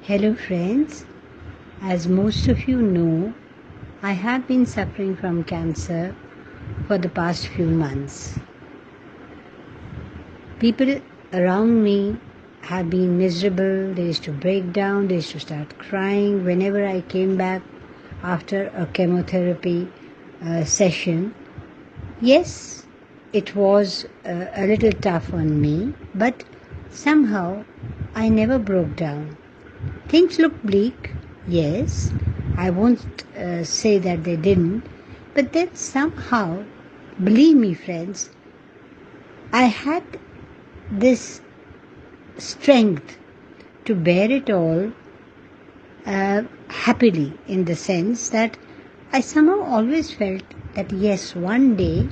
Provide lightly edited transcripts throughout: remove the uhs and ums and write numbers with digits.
Hello friends, as most of you know, I have been suffering from cancer for the past few months. People around me have been miserable. They used to break down, they used to start crying whenever I came back after a chemotherapy session. Yes, it was a little tough on me, but somehow I never broke down. Things look bleak, yes, I won't say that they didn't, but then somehow, believe me friends, I had this strength to bear it all happily, in the sense that I somehow always felt that yes, one day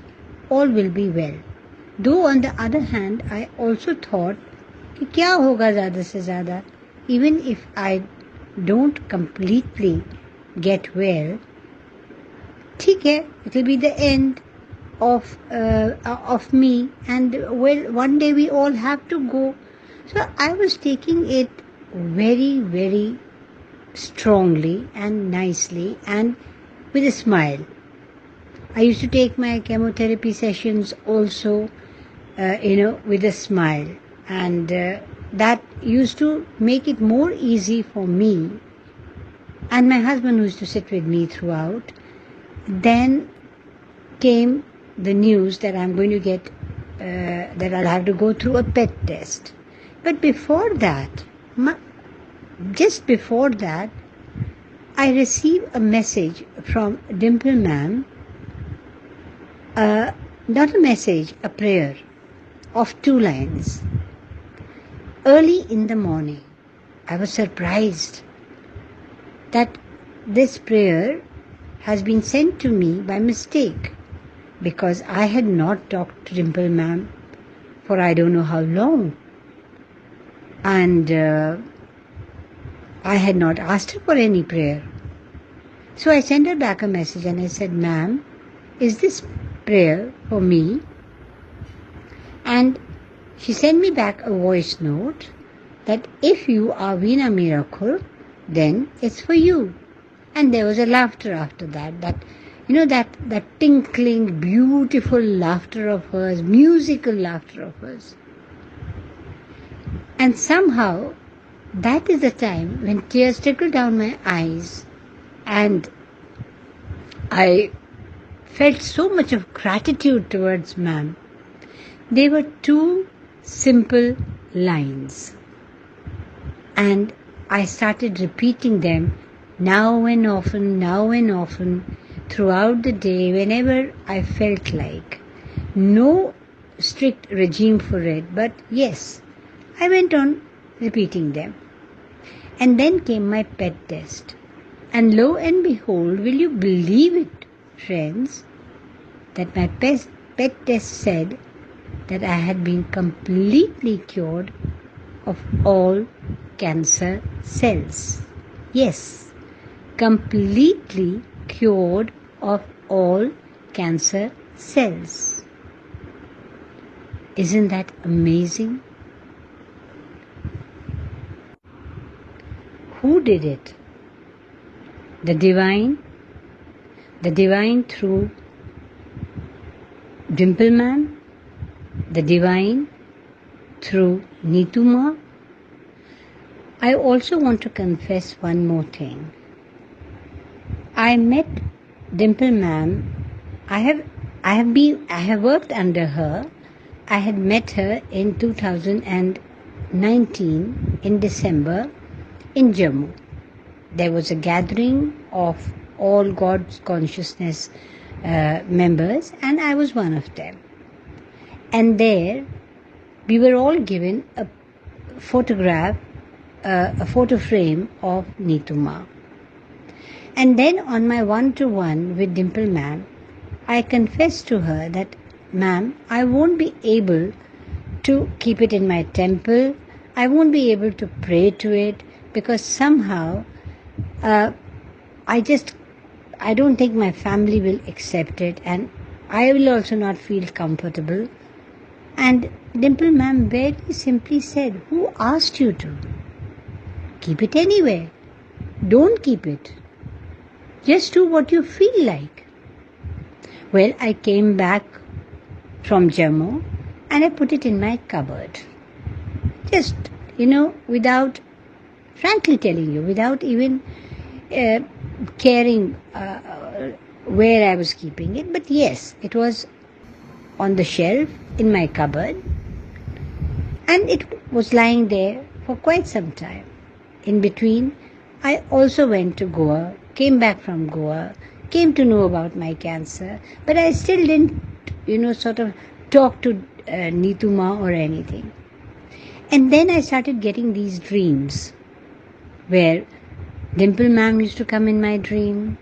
all will be well. Though on the other hand, I also thought कि क्या होगा ज़्यादा से ज़्यादा, even if I don't completely get well, ठीक है, it will be the end of me, and well, one day we all have to go. So I was taking it very, very strongly and nicely and with a smile. I used to take my chemotherapy sessions also, with a smile, and that used to make it more easy for me and my husband, who used to sit with me throughout. Then came the news that I'm going to get, that I'll have to go through a PET test. But before that, just before that, I received a message from Dimple Maam, not a message, a prayer of 2 lines. Early in the morning, I was surprised that this prayer has been sent to me by mistake, because I had not talked to Dimple Maam for I don't know how long, and I had not asked her for any prayer. So I sent her back a message and I said, "Ma'am, is this prayer for me?" And she sent me back a voice note that if you are Vina Mirakhur, then it's for you. And there was a laughter after that, that tinkling, beautiful laughter of hers, musical laughter of hers. And somehow, that is the time when tears trickled down my eyes, and I felt so much of gratitude towards Ma'am. They were 2 simple lines, and I started repeating them now and often throughout the day whenever I felt like. No strict regime for it, but yes, I went on repeating them. And then came my PET test, and lo and behold, will you believe it, friends, that my PET test said that I had been completely cured of all cancer cells. Yes, completely cured of all cancer cells. Isn't that amazing? Who did it? The divine through Dimple Maam, the divine through Neetu Ma. I also want to confess one more thing. I met Dimple Maam. I have worked under her. I had met her in 2019 in December in Jammu. There was a gathering of all God's consciousness members, and I was one of them. And there we were all given a photograph, a photo frame of Neetu Ma. And then on my one-to-one with Dimple Maam, I confessed to her that, "Ma'am, I won't be able to keep it in my temple. I won't be able to pray to it, because somehow I don't think my family will accept it, and I will also not feel comfortable." And Dimple Maam very simply said, "Who asked you to?" Keep it anywhere. Don't keep it. Just do what you feel like. Well, I came back from Jammu and I put it in my cupboard. Just, without, frankly telling you, without even caring where I was keeping it. But yes, it was on the shelf in my cupboard and it was lying there for quite some time. In between, I also went to Goa, came back from Goa, came to know about my cancer, but I still didn't, sort of talk to Neetu Ma or anything. And then I started getting these dreams where Dimple Maam used to come in my dream,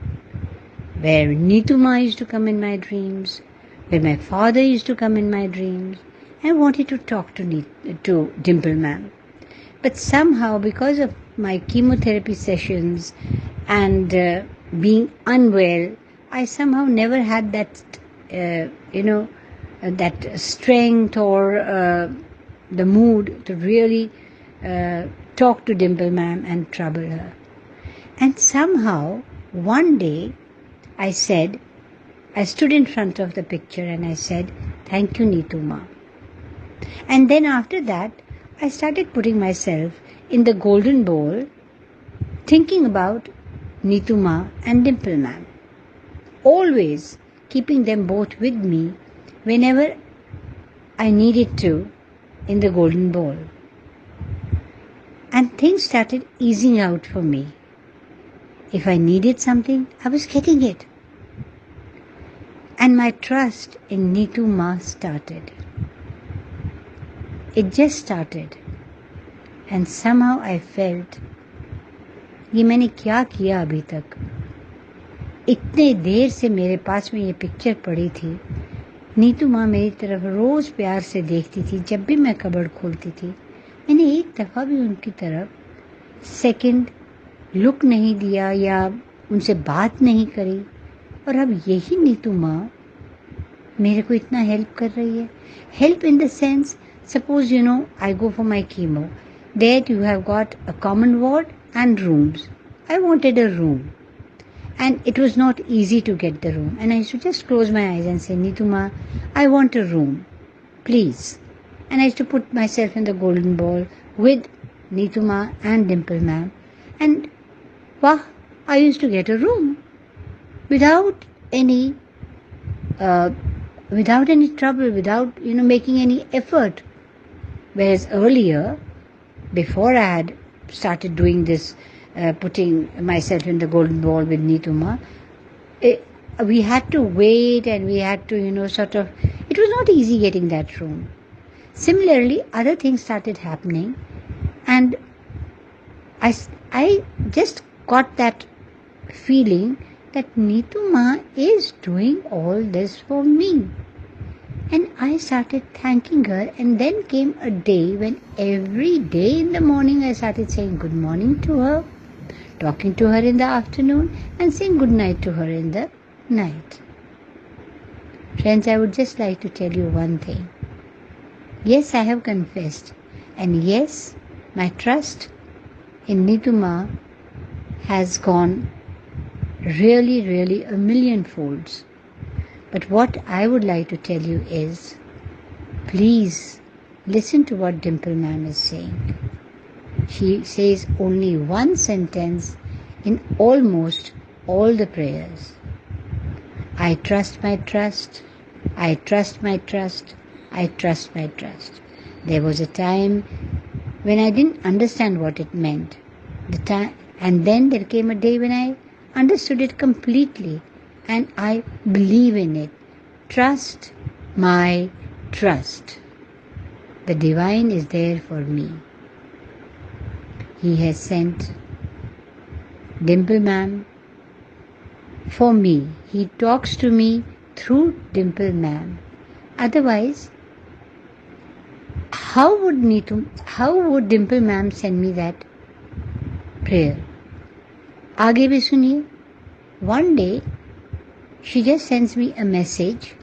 where Neetu Ma used to come in my dreams, where my father used to come in my dreams. I wanted to talk to Dimple Maam. But somehow, because of my chemotherapy sessions and being unwell, I somehow never had that, that strength or the mood to really talk to Dimple Maam and trouble her. And somehow, one day, I stood in front of the picture and I said, "Thank you, Neetu Ma." And then after that, I started putting myself in the golden bowl, thinking about Neetu Ma and Dimple Maam. Always keeping them both with me whenever I needed to in the golden bowl. And things started easing out for me. If I needed something, I was getting it. And my trust in Neetu Ma started. It just started. And somehow I felt, ये मैंने क्या किया अभी तक? इतने देर से मेरे पास में ये पिक्चर पड़ी थी. नीतू माँ मेरी तरफ रोज़ प्यार से देखती थी जब भी मैं कबर्ड खोलती थी. मैंने एक दफ़ा भी उनकी तरफ सेकंड लुक नहीं दिया या उनसे बात नहीं करी. और अब यही नीतू माँ मेरे को इतना हेल्प कर रही है. Help in the sense, suppose I go for my chemo. There you have got a common ward and rooms. I wanted a room. And it was not easy to get the room. And I used to just close my eyes and say, "Neetu Ma, I want a room. Please." And I used to put myself in the golden ball with Neetu Ma and Dimple Maam. And I used to get a room without any trouble, without making any effort. Whereas earlier, before I had started doing this, putting myself in the golden ball with Neetu Ma, we had to wait and we had to, it was not easy getting that room. Similarly, other things started happening and I just got that feeling that Neetu Ma is doing all this for me. And I started thanking her, and then came a day when every day in the morning I started saying good morning to her, talking to her in the afternoon, and saying good night to her in the night. Friends, I would just like to tell you one thing. Yes, I have confessed, and yes, my trust in Neetu Ma has gone really, really a million folds. But what I would like to tell you is, please listen to what Dimple Maam is saying. She says only one sentence in almost all the prayers. I trust my trust. I trust my trust. I trust my trust. There was a time when I didn't understand what it meant. And then there came a day when I understood it completely. And I believe in it. Trust my trust. The divine is there for me. He has sent Dimple Maam for me. He talks to me through Dimple Maam. Otherwise, how would Dimple Maam send me that prayer? आगे भी सुनिए. One day, she just sends me a message.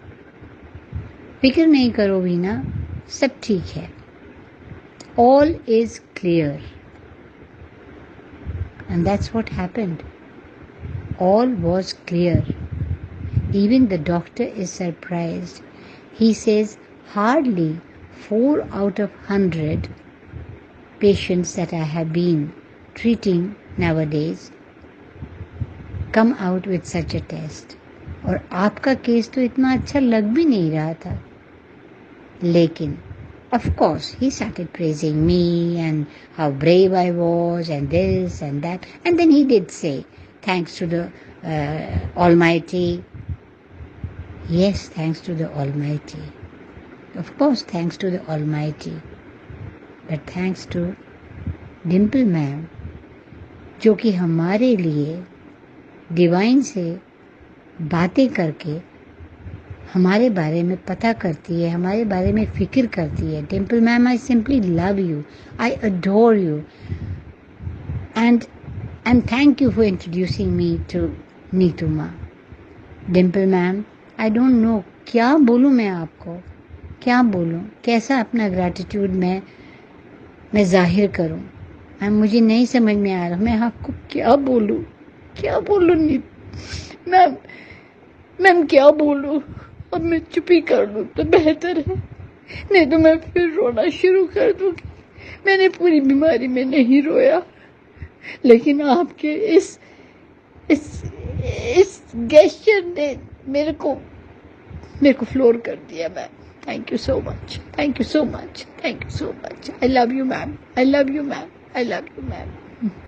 फिक्र नहीं करो वीना, सब ठीक है. All is clear. And that's what happened. All was clear. Even the doctor is surprised. He says hardly 4 out of 100 patients that I have been treating nowadays come out with such a test. और आपका case तो इतना अच्छा लग भी नहीं रहा था. लेकिन of course he started praising me and how brave I was and this and that, and then he did say thanks to the Almighty. Yes, thanks to the Almighty. Of course, thanks to the Almighty. But thanks to Dimple Maam, जो कि हमारे लिए divine से बातें करके हमारे बारे में पता करती है, हमारे बारे में फिक्र करती है. Dimple Maam, I simply love you. I adore you. And thank you for introducing me to Neetu Ma. Dimple Maam, I don't know क्या बोलूँ मैं आपको, क्या बोलूँ, कैसा अपना ग्रैटिट्यूड मैं जाहिर करूँ. मुझे नहीं समझ में आ रहा मैं आपको क्या बोलूँ मैम क्या बोलूँ. अब मैं चुप ही कर लूँ तो बेहतर है, नहीं तो मैं फिर रोना शुरू कर दूँगी. मैंने पूरी बीमारी में नहीं रोया, लेकिन आपके इस गेस्चर ने मेरे को फ्लोर कर दिया. Ma'am, thank you so much, thank you so much, thank you so much. I love you ma'am, I love you ma'am, I love you ma'am.